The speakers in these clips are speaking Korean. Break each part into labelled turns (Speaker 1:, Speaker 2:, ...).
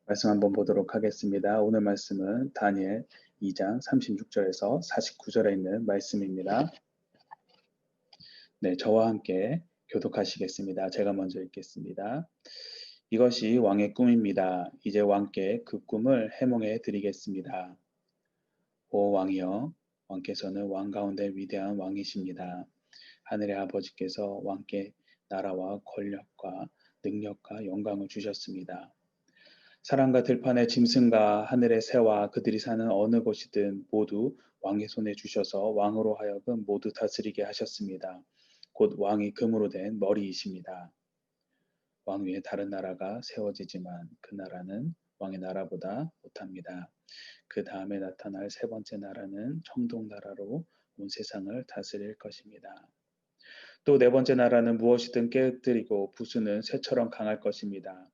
Speaker 1: 말씀 한번 보도록 하겠습니다. 오늘 말씀은 다니엘 2장 36절에서 49절에 있는 말씀입니다. 네, 저와 함께 교독하시겠습니다. 제가 먼저 읽겠습니다. 이것이 왕의 꿈입니다. 이제 왕께 그 꿈을 해몽해 드리겠습니다. 오 왕이여, 왕께서는 왕 가운데 위대한 왕이십니다. 하늘의 아버지께서 왕께 나라와 권력과 능력과 영광을 주셨습니다. 사람과 들판의 짐승과 하늘의 새와 그들이 사는 어느 곳이든 모두 왕의 손에 주셔서 왕으로 하여금 모두 다스리게 하셨습니다. 곧 왕이 금으로 된 머리이십니다. 왕 위에 다른 나라가 세워지지만 그 나라는 왕의 나라보다 못합니다. 그 다음에 나타날 세 번째 나라는 청동 나라로 온 세상을 다스릴 것입니다. 또 네 번째 나라는 무엇이든 깨뜨리고 부수는 새처럼 강할 것입니다.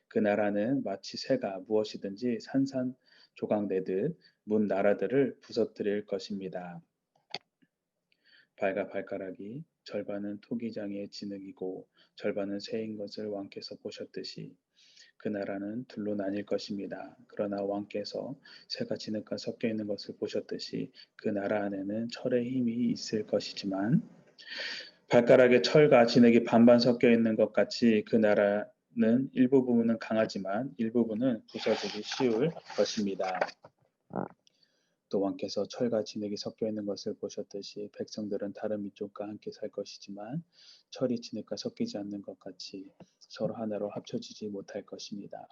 Speaker 1: 그 나라는 마치 새가 무엇이든지 산산조각 내듯 문 나라들을 부서뜨릴 것입니다. 발과 발가락이 절반은 토기장의 진흙이고 절반은 새인 것을 왕께서 보셨듯이 그 나라는 둘로 나뉠 것입니다. 그러나 왕께서 새가 진흙과 섞여 있는 것을 보셨듯이 그 나라 안에는 철의 힘이 있을 것이지만 발가락에 철과 진흙이 반반 섞여 있는 것 같이 그 나라는 일부분은 강하지만 일부분은 부서지기 쉬울 것입니다. 또 왕께서 철과 진흙이 섞여 있는 것을 보셨듯이 백성들은 다른 민족과 함께 살 것이지만 철이 진흙과 섞이지 않는 것 같이 서로 하나로 합쳐지지 못할 것입니다.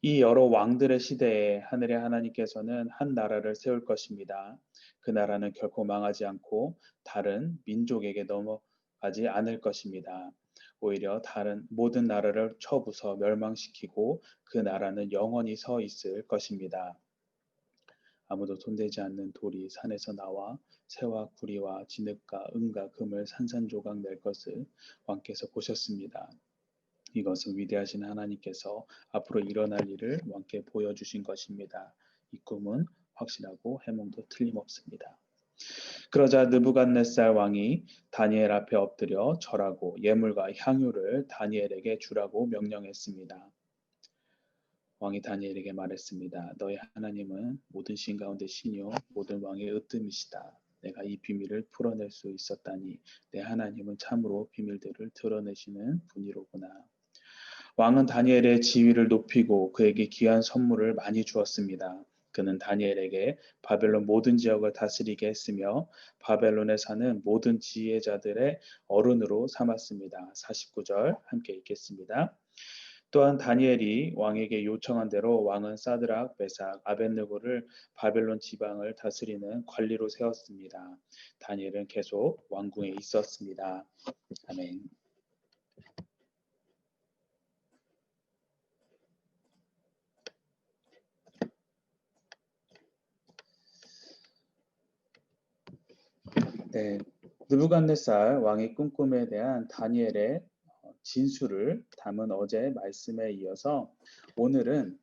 Speaker 1: 이 여러 왕들의 시대에 하늘의 하나님께서는 한 나라를 세울 것입니다. 그 나라는 결코 망하지 않고 다른 민족에게 넘어가지 않을 것입니다. 오히려 다른 모든 나라를 쳐부숴 멸망시키고 그 나라는 영원히 서 있을 것입니다. 아무도 손대지 않는 돌이 산에서 나와 새와 구리와 진흙과 은과 금을 산산조각 낼 것을 왕께서 보셨습니다. 이것은 위대하신 하나님께서 앞으로 일어날 일을 왕께 보여주신 것입니다. 이 꿈은 확실하고 해몽도 틀림없습니다. 그러자 느부갓네살 왕이 다니엘 앞에 엎드려 절하고 예물과 향유를 다니엘에게 주라고 명령했습니다. 왕이 다니엘에게 말했습니다. 너희 하나님은 모든 신 가운데 신이요 모든 왕의 으뜸이시다. 내가 이 비밀을 풀어낼 수 있었다니 내 하나님은 참으로 비밀들을 드러내시는 분이로구나. 왕은 다니엘의 지위를 높이고 그에게 귀한 선물을 많이 주었습니다. 그는 다니엘에게 바벨론 모든 지역을 다스리게 했으며 바벨론에 사는 모든 지혜자들의 어른으로 삼았습니다. 49절 함께 읽겠습니다. 또한 다니엘이 왕에게 요청한 대로 왕은 사드락, 메삭, 아벳느고를 바벨론 지방을 다스리는 관리로 세웠습니다. 다니엘은 계속 왕궁에 있었습니다. 아멘. 네, 느부갓네살 왕의 꿈꿈에 대한 다니엘의 진술을 담은 어제 말씀에 이어서 오늘은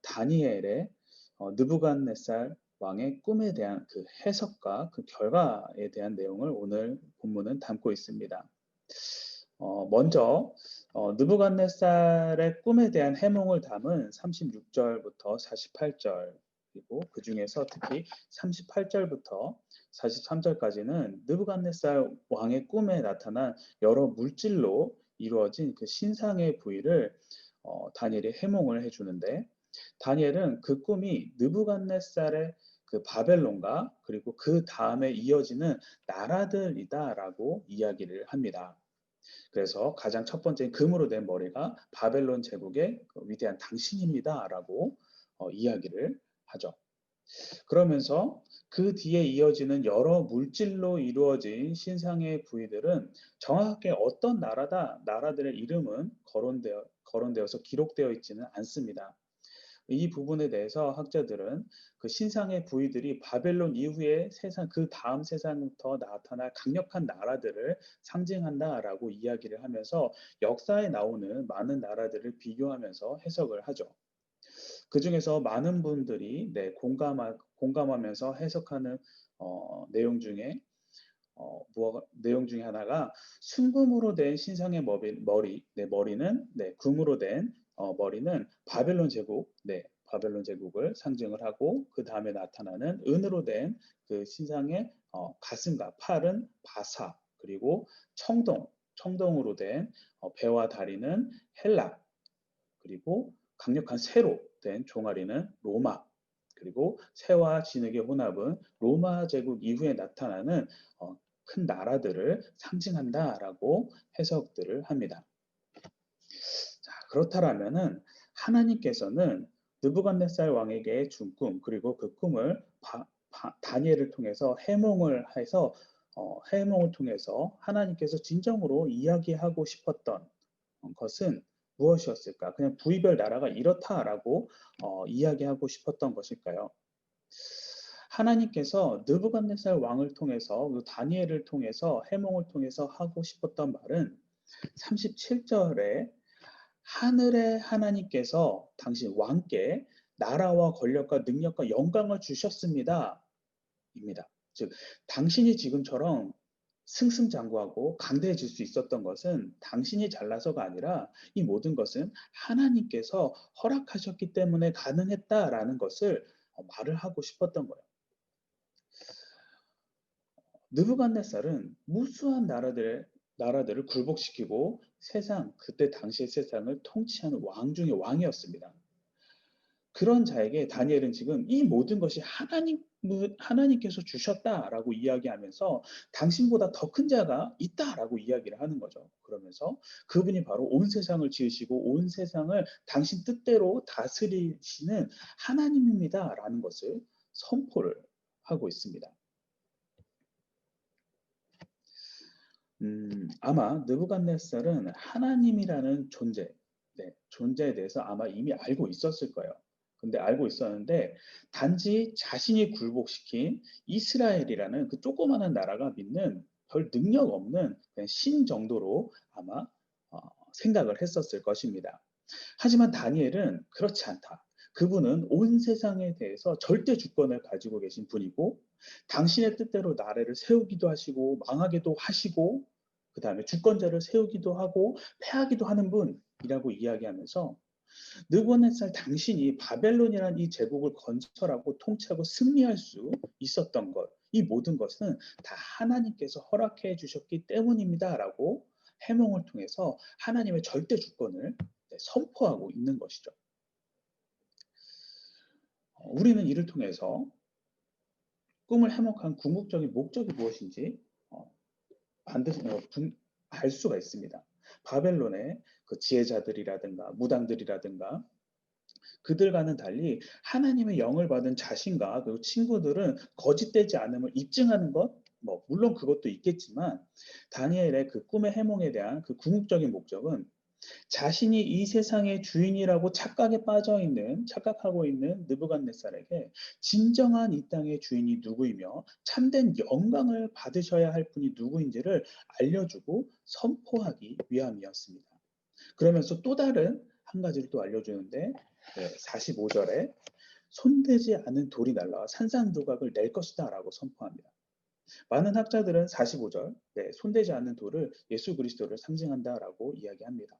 Speaker 1: 다니엘의 느부갓네살 왕의 꿈에 대한 그 해석과 그 결과에 대한 내용을 오늘 본문은 담고 있습니다. 먼저 느부갓네살의 꿈에 대한 해몽을 담은 36절부터 48절 그리고 그 중에서 특히 38절부터 43절까지는 느부갓네살 왕의 꿈에 나타난 여러 물질로 이루어진 그 신상의 부위를 다니엘이 해몽을 해주는데 다니엘은 그 꿈이 느부갓네살의 그 바벨론과 그리고 그 다음에 이어지는 나라들이다라고 이야기를 합니다. 그래서 가장 첫 번째 금으로 된 머리가 바벨론 제국의 위대한 당신입니다라고 이야기를 하죠. 그러면서 그 뒤에 이어지는 여러 물질로 이루어진 신상의 부위들은 정확하게 어떤 나라들의 이름은 거론되어서 기록되어 있지는 않습니다. 이 부분에 대해서 학자들은 그 신상의 부위들이 바벨론 이후에 세상, 그 다음 세상부터 나타날 강력한 나라들을 상징한다라고 이야기를 하면서 역사에 나오는 많은 나라들을 비교하면서 해석을 하죠. 그 중에서 많은 분들이 공감하면서 해석하는 내용 중에 하나가 순금으로 된 신상의 머리는 금으로 된 머리는 바벨론 제국, 네, 바벨론 제국을 상징을 하고 그 다음에 나타나는 은으로 된 그 신상의 가슴과 팔은 바사, 그리고 청동으로 된 배와 다리는 헬라, 그리고 강력한 새로 된 종아리는 로마, 그리고 새와 진흙의 혼합은 로마 제국 이후에 나타나는 큰 나라들을 상징한다라고 해석들을 합니다. 자, 그렇다라면은 하나님께서는 느부갓네살 왕에게 준 꿈, 그리고 그 꿈을 다니엘을 통해서 해몽을 통해서 하나님께서 진정으로 이야기하고 싶었던 것은 무엇이었을까? 그냥 부위별 나라가 이렇다라고 이야기하고 싶었던 것일까요? 하나님께서 느부갓네살 왕을 통해서, 다니엘을 통해서, 해몽을 통해서 하고 싶었던 말은 37절에 하늘의 하나님께서 당신 왕께 나라와 권력과 능력과 영광을 주셨습니다. 입니다. 즉, 당신이 지금처럼 승승장구하고 강대해질 수 있었던 것은 당신이 잘나서가 아니라 이 모든 것은 하나님께서 허락하셨기 때문에 가능했다라는 것을 말을 하고 싶었던 거예요. 느부갓네살은 무수한 나라들을 굴복시키고 그때 당시의 세상을 통치하는 왕 중의 왕이었습니다. 그런 자에게 다니엘은 지금 이 모든 것이 하나님께서 주셨다라고 이야기하면서 당신보다 더 큰 자가 있다라고 이야기를 하는 거죠. 그러면서 그분이 바로 온 세상을 지으시고 온 세상을 당신 뜻대로 다스리시는 하나님입니다라는 것을 선포를 하고 있습니다. 아마 느부갓네살은 하나님이라는 존재에 대해서 아마 이미 알고 있었을 거예요. 근데 알고 있었는데 단지 자신이 굴복시킨 이스라엘이라는 그 조그마한 나라가 믿는 별 능력 없는 그냥 신 정도로 아마 생각을 했었을 것입니다. 하지만 다니엘은 그렇지 않다. 그분은 온 세상에 대해서 절대 주권을 가지고 계신 분이고 당신의 뜻대로 나라를 세우기도 하시고 망하게도 하시고 그 다음에 주권자를 세우기도 하고 패하기도 하는 분이라고 이야기하면서 느부갓네살 당신이 바벨론이라는 이 제국을 건설하고 통치하고 승리할 수 있었던 것, 이 모든 것은 다 하나님께서 허락해 주셨기 때문입니다라고 해몽을 통해서 하나님의 절대 주권을 선포하고 있는 것이죠. 우리는 이를 통해서 꿈을 해몽한 궁극적인 목적이 무엇인지 반드시 알 수가 있습니다. 바벨론의 그 지혜자들이라든가 무당들이라든가 그들과는 달리 하나님의 영을 받은 자신과 그 친구들은 거짓되지 않음을 입증하는 것, 물론 그것도 있겠지만 다니엘의 그 꿈의 해몽에 대한 그 궁극적인 목적은 자신이 이 세상의 주인이라고 착각하고 있는 느부갓네살에게 진정한 이 땅의 주인이 누구이며 참된 영광을 받으셔야 할 분이 누구인지를 알려주고 선포하기 위함이었습니다. 그러면서 또 다른 한 가지를 또 알려주는데 45절에 손대지 않은 돌이 날라와 산산조각을 낼 것이다 라고 선포합니다. 많은 학자들은 45절 손대지 않는 돌을 예수 그리스도를 상징한다라고 이야기합니다.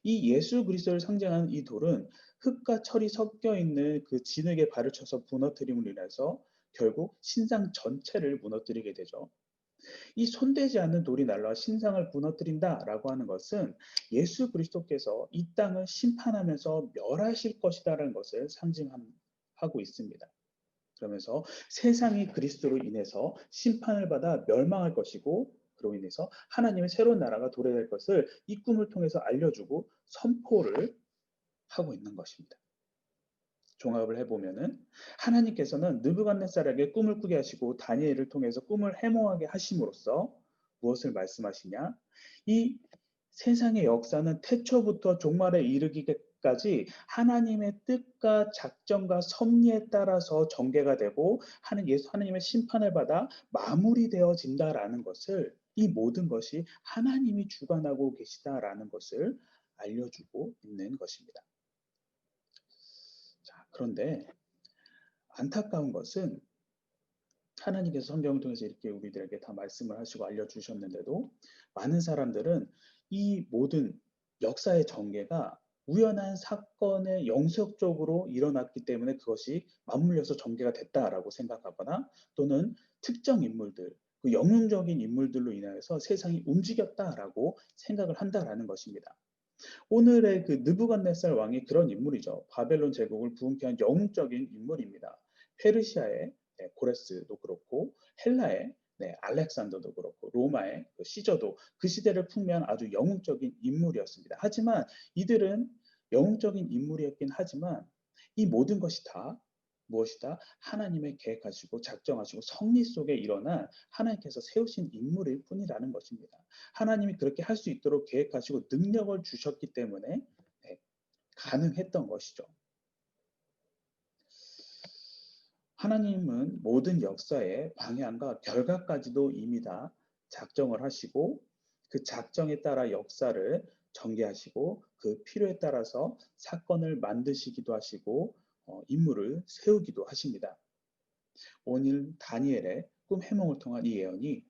Speaker 1: 이 예수 그리스도를 상징하는 이 돌은 흙과 철이 섞여 있는 그 진흙에 발을 쳐서 무너뜨림으로 인해서 결국 신상 전체를 무너뜨리게 되죠. 이 손대지 않는 돌이 날라와 신상을 무너뜨린다라고 하는 것은 예수 그리스도께서 이 땅을 심판하면서 멸하실 것이다라는 것을 상징하고 있습니다. 그러면서 세상이 그리스도로 인해서 심판을 받아 멸망할 것이고 그로 인해서 하나님의 새로운 나라가 도래될 것을 이 꿈을 통해서 알려주고 선포를 하고 있는 것입니다. 종합을 해보면은 하나님께서는 느부갓네살에게 꿈을 꾸게 하시고 다니엘을 통해서 꿈을 해몽하게 하심으로써 무엇을 말씀하시냐? 이 세상의 역사는 태초부터 종말에 이르기까지 하나님의 뜻과 작정과 섭리에 따라서 전개가 되고 하나님의 심판을 받아 마무리되어진다라는 것을 이 모든 것이 하나님이 주관하고 계시다라는 것을 알려주고 있는 것입니다. 자, 그런데 안타까운 것은 하나님께서 성경을 통해서 이렇게 우리들에게 다 말씀을 하시고 알려주셨는데도 많은 사람들은 이 모든 역사의 전개가 우연한 사건의 영속적으로 일어났기 때문에 그것이 맞물려서 전개가 됐다라고 생각하거나 또는 특정 인물들, 그 영웅적인 인물들로 인하여서 세상이 움직였다라고 생각을 한다라는 것입니다. 오늘의 그 느부갓네살 왕이 그런 인물이죠. 바벨론 제국을 부흥케 한 영웅적인 인물입니다. 페르시아의 고레스도 그렇고 헬라의 알렉산더도 그렇고 로마의 그 시저도 그 시대를 풍미한 아주 영웅적인 인물이었습니다. 하지만 이들은 영웅적인 인물이었긴 하지만 이 모든 것이 다 무엇이다? 하나님의 계획하시고 작정하시고 섭리 속에 일어난 하나님께서 세우신 인물일 뿐이라는 것입니다. 하나님이 그렇게 할 수 있도록 계획하시고 능력을 주셨기 때문에 가능했던 것이죠. 하나님은 모든 역사의 방향과 결과까지도 이미 다 작정을 하시고 그 작정에 따라 역사를 전개하시고 그 필요에 따라서 사건을 만드시기도 하시고 인물을 세우기도 하십니다. 오늘 다니엘의 꿈 해몽을 통한 이 예언이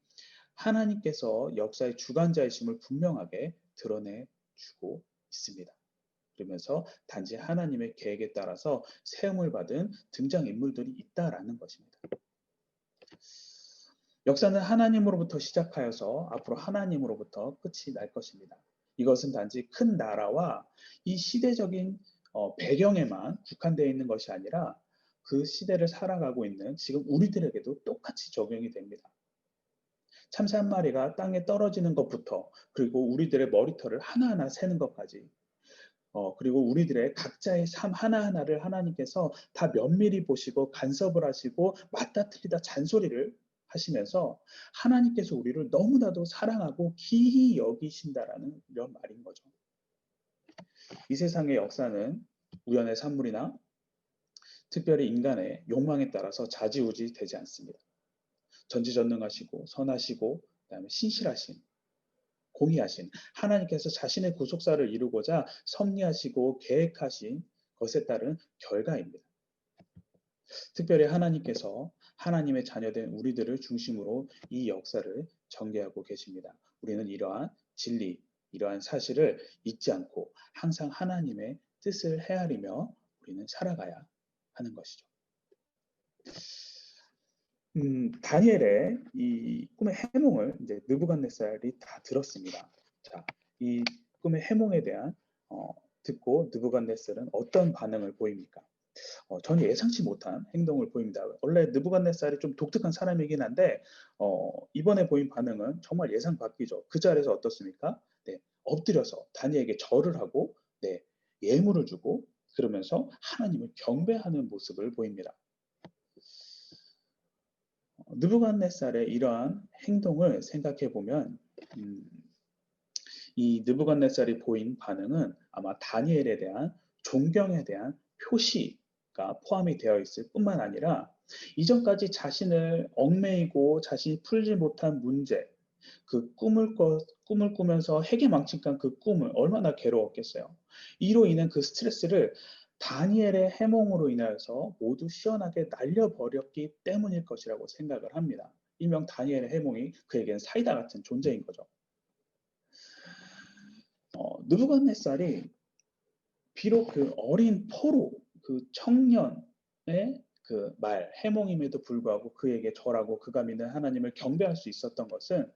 Speaker 1: 하나님께서 역사의 주관자이심을 분명하게 드러내주고 있습니다. 그러면서 단지 하나님의 계획에 따라서 세움을 받은 등장인물들이 있다라는 것입니다. 역사는 하나님으로부터 시작하여서 앞으로 하나님으로부터 끝이 날 것입니다. 이것은 단지 큰 나라와 이 시대적인 배경에만 국한되어 있는 것이 아니라 그 시대를 살아가고 있는 지금 우리들에게도 똑같이 적용이 됩니다. 참새 한 마리가 땅에 떨어지는 것부터 그리고 우리들의 머리털을 하나하나 세는 것까지 그리고 우리들의 각자의 삶 하나하나를 하나님께서 다 면밀히 보시고 간섭을 하시고 맞다 틀리다 잔소리를 하시면서 하나님께서 우리를 너무나도 사랑하고 기히 여기신다라는 이런 말인 거죠. 이 세상의 역사는 우연의 산물이나 특별히 인간의 욕망에 따라서 좌지우지 되지 않습니다. 전지전능하시고 선하시고 그다음에 신실하신 공의하신 하나님께서 자신의 구속사를 이루고자 섭리하시고 계획하신 것에 따른 결과입니다. 특별히 하나님께서 하나님의 자녀된 우리들을 중심으로 이 역사를 전개하고 계십니다. 우리는 이러한 진리, 이러한 사실을 잊지 않고 항상 하나님의 뜻을 헤아리며 우리는 살아가야 하는 것이죠. 다니엘의 이 꿈의 해몽을 이제 느부갓네살이 다 들었습니다. 자, 이 꿈의 해몽에 대한 듣고 느부갓네살은 어떤 반응을 보입니까? 전혀 예상치 못한 행동을 보입니다. 원래 느부갓네살이 좀 독특한 사람이긴 한데 이번에 보인 반응은 정말 예상 밖이죠. 그 자리에서 어떻습니까? 네, 엎드려서 다니엘에게 절을 하고 예물을 주고 그러면서 하나님을 경배하는 모습을 보입니다. 느부갓네살의 이러한 행동을 생각해 보면 이 느부갓네살이 보인 반응은 아마 다니엘에 대한 존경에 대한 표시가 포함이 되어 있을 뿐만 아니라 이전까지 자신을 얽매이고 자신이 풀지 못한 문제, 그 꿈을 꾸면서 해계망측한 그 꿈을 얼마나 괴로웠겠어요. 이로 인한 그 스트레스를 다니엘의 해몽으로 인하여서 모두 시원하게 날려버렸기 때문일 것이라고 생각을 합니다. 일명 다니엘의 해몽이 그에게는 사이다 같은 존재인 거죠. 느부갓네살이 비록 그 어린 포로, 그 청년의 그 말, 해몽임에도 불구하고 그에게 절하고 그가 믿는 하나님을 경배할 수 있었던 것은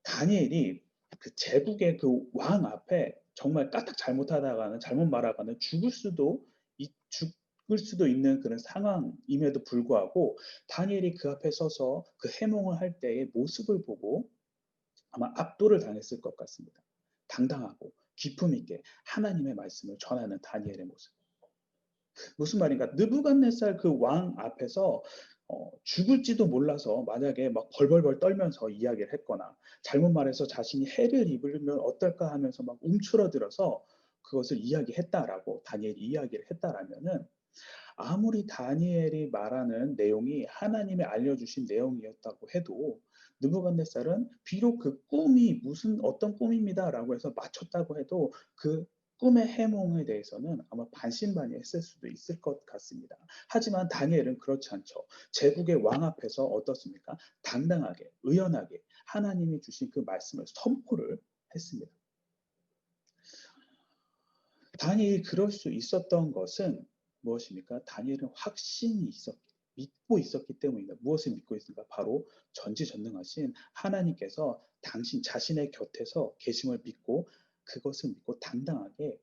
Speaker 1: 다니엘이 그 제국의 그 왕 앞에 정말 까딱 잘못하다가는 잘못 말하가는 죽을 수도 있는 그런 상황임에도 불구하고 다니엘이 그 앞에 서서 그 해몽을 할 때의 모습을 보고 아마 압도를 당했을 것 같습니다. 당당하고 기품 있게 하나님의 말씀을 전하는 다니엘의 모습. 무슨 말인가? 느부갓네살 그 왕 앞에서 죽을지도 몰라서 만약에 막 벌벌벌 떨면서 이야기를 했거나 잘못 말해서 자신이 해를 입으면 어떨까 하면서 막 움츠러들어서 그것을 이야기했다라고 다니엘이 이야기를 했다라면은 아무리 다니엘이 말하는 내용이 하나님이 알려주신 내용이었다고 해도 느부갓네살은 비록 그 꿈이 무슨 어떤 꿈입니다라고 해서 맞췄다고 해도 그 꿈의 해몽에 대해서는 아마 반신반의했을 수도 있을 것 같습니다. 하지만 다니엘은 그렇지 않죠. 제국의 왕 앞에서 어떻습니까? 당당하게, 의연하게 하나님이 주신 그 말씀을 선포를 했습니다. 다니엘이 그럴 수 있었던 것은 무엇입니까? 다니엘은 믿고 있었기 때문이다. 무엇을 믿고 있습니까? 바로 전지전능하신 하나님께서 당신 자신의 곁에서 계심을 믿고 그것을 믿고 당당하게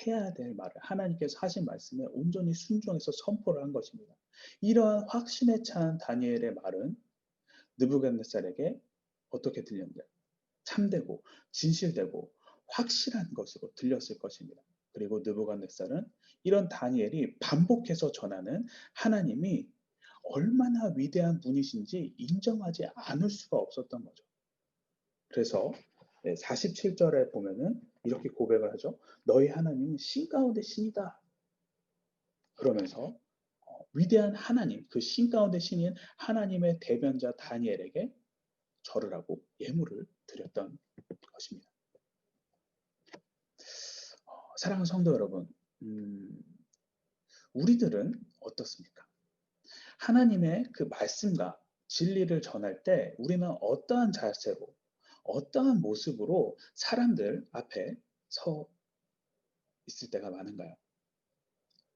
Speaker 1: 해야 될 말을 하나님께서 하신 말씀에 온전히 순종해서 선포를 한 것입니다. 이러한 확신에 찬 다니엘의 말은 느부갓네살에게 어떻게 들렸냐? 참되고 진실되고 확실한 것으로 들렸을 것입니다. 그리고 느부갓네살은 이런 다니엘이 반복해서 전하는 하나님이 얼마나 위대한 분이신지 인정하지 않을 수가 없었던 거죠. 그래서 47절에 보면은 이렇게 고백을 하죠. 너희 하나님은 신 가운데 신이다. 그러면서 위대한 하나님, 그 신 가운데 신인 하나님의 대변자 다니엘에게 절을 하고 예물을 드렸던 것입니다. 사랑하는 성도 여러분, 우리들은 어떻습니까? 하나님의 그 말씀과 진리를 전할 때 우리는 어떠한 자세로, 어떠한 모습으로 사람들 앞에 서 있을 때가 많은가요?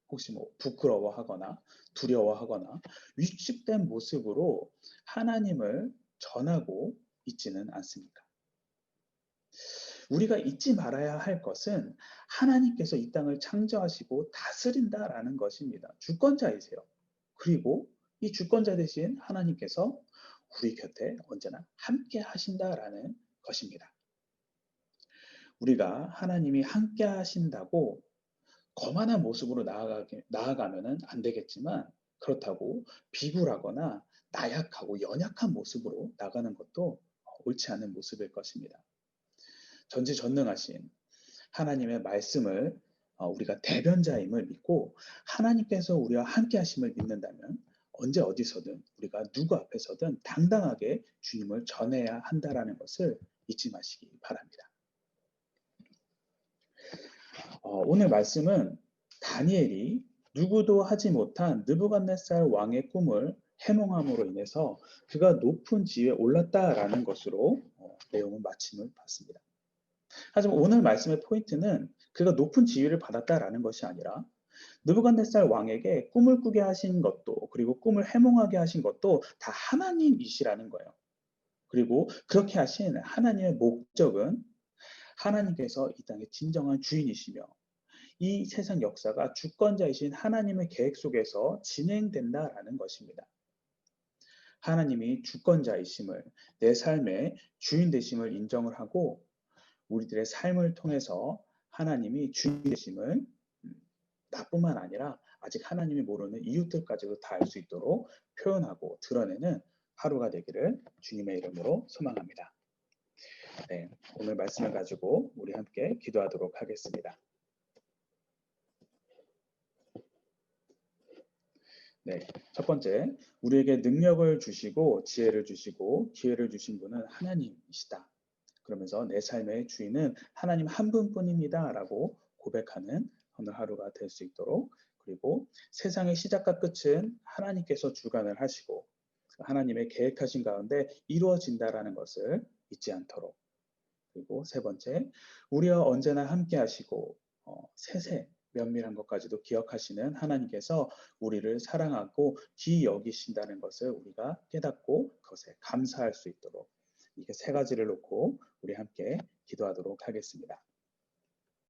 Speaker 1: 혹시 부끄러워하거나 두려워하거나 위축된 모습으로 하나님을 전하고 있지는 않습니까? 우리가 잊지 말아야 할 것은 하나님께서 이 땅을 창조하시고 다스린다라는 것입니다. 주권자이세요. 그리고 이 주권자 대신 하나님께서 우리 곁에 언제나 함께 하신다라는 것입니다. 우리가 하나님이 함께 하신다고 거만한 모습으로 나아가면 안 되겠지만 그렇다고 비굴하거나 나약하고 연약한 모습으로 나가는 것도 옳지 않은 모습일 것입니다. 전지전능하신 하나님의 말씀을 우리가 대변자임을 믿고 하나님께서 우리와 함께 하심을 믿는다면 언제 어디서든 우리가 누구 앞에서든 당당하게 주님을 전해야 한다라는 것을 잊지 마시기 바랍니다. 오늘 말씀은 다니엘이 누구도 하지 못한 느부갓네살 왕의 꿈을 해몽함으로 인해서 그가 높은 지위에 올랐다라는 것으로 내용은 마침을 받습니다. 하지만 오늘 말씀의 포인트는 그가 높은 지위를 받았다라는 것이 아니라 느부갓네살 왕에게 꿈을 꾸게 하신 것도 그리고 꿈을 해몽하게 하신 것도 다 하나님이시라는 거예요. 그리고 그렇게 하신 하나님의 목적은 하나님께서 이 땅의 진정한 주인이시며 이 세상 역사가 주권자이신 하나님의 계획 속에서 진행된다라는 것입니다. 하나님이 주권자이심을, 내 삶의 주인 되심을 인정을 하고 우리들의 삶을 통해서 하나님이 주인 되심을 나뿐만 아니라 아직 하나님이 모르는 이웃들까지도 다 알 수 있도록 표현하고 드러내는 하루가 되기를 주님의 이름으로 소망합니다. 네, 오늘 말씀을 가지고 우리 함께 기도하도록 하겠습니다. 네, 첫 번째, 우리에게 능력을 주시고 지혜를 주시고 기회를 주신 분은 하나님이시다. 그러면서 내 삶의 주인은 하나님 한 분뿐입니다. 라고 고백하는 오늘 하루가 될 수 있도록 그리고 세상의 시작과 끝은 하나님께서 주관을 하시고 하나님의 계획하신 가운데 이루어진다라는 것을 잊지 않도록 그리고 세 번째, 우리와 언제나 함께 하시고 세세 면밀한 것까지도 기억하시는 하나님께서 우리를 사랑하고 귀히 여기신다는 것을 우리가 깨닫고 그것에 감사할 수 있도록 이게 세 가지를 놓고 우리 함께 기도하도록 하겠습니다.